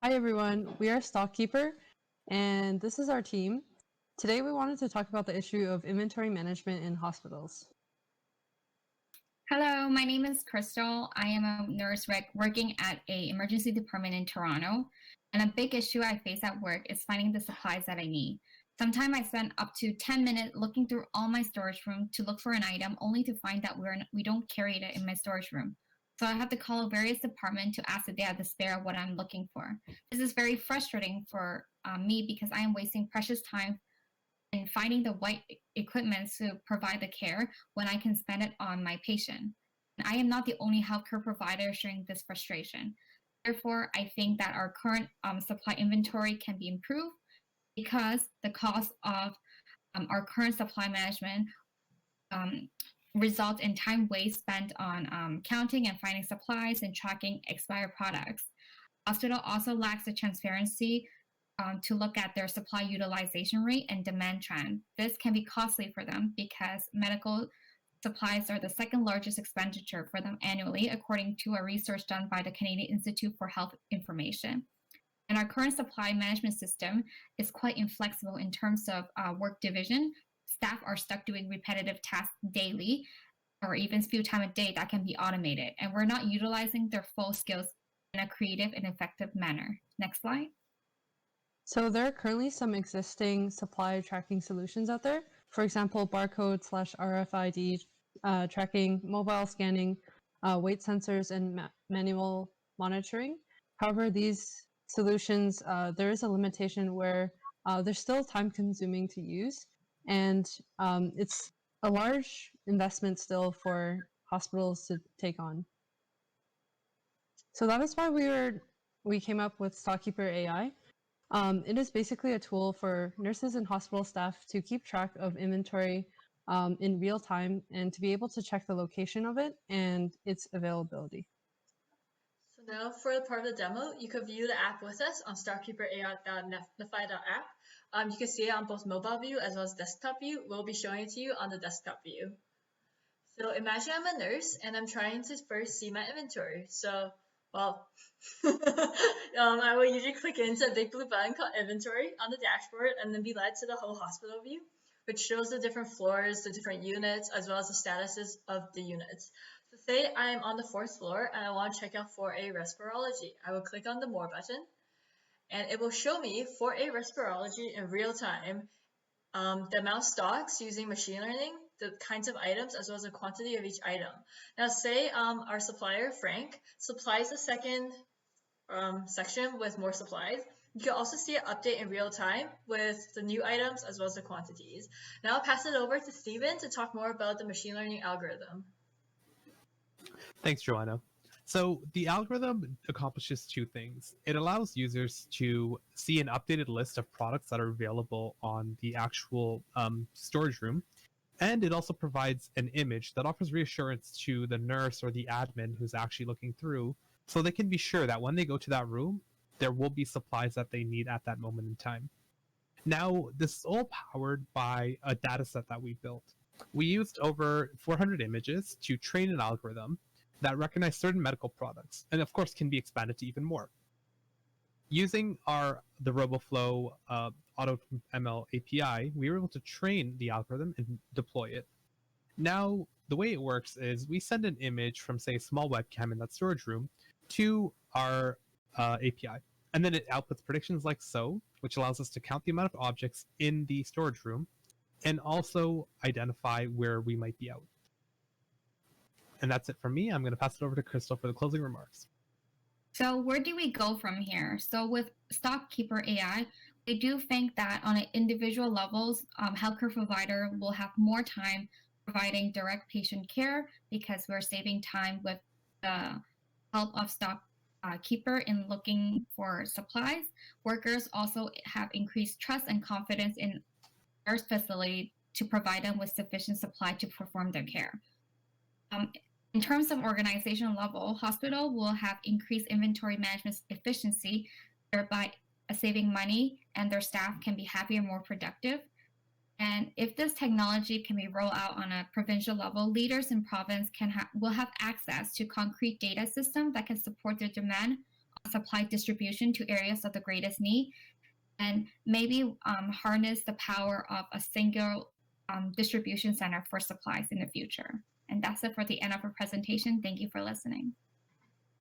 Hi everyone, we are Stockkeeper, and this is our team. Today we wanted to talk about the issue of inventory management in hospitals. Hello, my name is Crystal. I am a nurse working at a emergency department in Toronto. And a big issue I face at work is finding the supplies that I need. Sometimes I spend up to 10 minutes looking through all my storage room to look for an item only to find that we don't carry it in my storage room. So I have to call various departments to ask if they have the spare of what I'm looking for. This is very frustrating for me because I am wasting precious time in finding the right equipment to provide the care when I can spend it on my patient. And I am not the only healthcare provider sharing this frustration. Therefore, I think that our current supply inventory can be improved because the cost of our current supply management results in time waste spent on counting and finding supplies and tracking expired products. Hospital also lacks the transparency to look at their supply utilization rate and demand trend. This can be costly for them because medical supplies are the second largest expenditure for them annually, according to a research done by the Canadian Institute for Health Information. And our current supply management system is quite inflexible in terms of work division. Staff are stuck doing repetitive tasks daily or even few times a day that can be automated. And we're not utilizing their full skills in a creative and effective manner. Next slide. So there are currently some existing supply tracking solutions out there. For example, barcode/RFID tracking, mobile scanning, weight sensors, and manual monitoring. However, these solutions, there is a limitation where they're still time consuming to use, and it's a large investment still for hospitals to take on. So that is why we came up with Stockkeeper.ai. It is basically a tool for nurses and hospital staff to keep track of inventory in real time and to be able to check the location of it and its availability. So now for the part of the demo, you could view the app with us on stockkeeper.ai.nefi.app. You can see it on both mobile view as well as desktop view. We'll be showing it to you on the desktop view. So imagine I'm a nurse and I'm trying to first see my inventory. So, well, I will usually click into a big blue button called inventory on the dashboard and then be led to the whole hospital view, which shows the different floors, the different units, as well as the statuses of the units. So say I am on the 4th floor and I want to check out for a respirology. I will click on the more button and it will show me for a respirology in real time the amount of stocks using machine learning, the kinds of items, as well as the quantity of each item. Now say our supplier, Frank, supplies the second section with more supplies. You can also see an update in real time with the new items as well as the quantities. Now I'll pass it over to Steven to talk more about the machine learning algorithm. Thanks, Joanna. So the algorithm accomplishes two things. It allows users to see an updated list of products that are available on the actual storage room. And it also provides an image that offers reassurance to the nurse or the admin who's actually looking through, so they can be sure that when they go to that room, there will be supplies that they need at that moment in time. Now, this is all powered by a data set that we built. We used over 400 images to train an algorithm that recognize certain medical products, and of course can be expanded to even more. Using the RoboFlow AutoML API, we were able to train the algorithm and deploy it. Now, the way it works is we send an image from, say, a small webcam in that storage room to our API, and then it outputs predictions like so, which allows us to count the amount of objects in the storage room and also identify where we might be out. And that's it from me. I'm going to pass it over to Crystal for the closing remarks. So where do we go from here? So with Stockkeeper AI, we do think that on an individual levels, healthcare provider will have more time providing direct patient care because we're saving time with the help of Stockkeeper in looking for supplies. Workers also have increased trust and confidence in nurse facility to provide them with sufficient supply to perform their care. In terms of organizational level, hospital will have increased inventory management efficiency, thereby saving money, and their staff can be happier and more productive. And if this technology can be rolled out on a provincial level, leaders in province will have access to concrete data systems that can support their demand supply distribution to areas of the greatest need, and maybe harness the power of a single distribution center for supplies in the future. And that's it for the end of our presentation. Thank you for listening.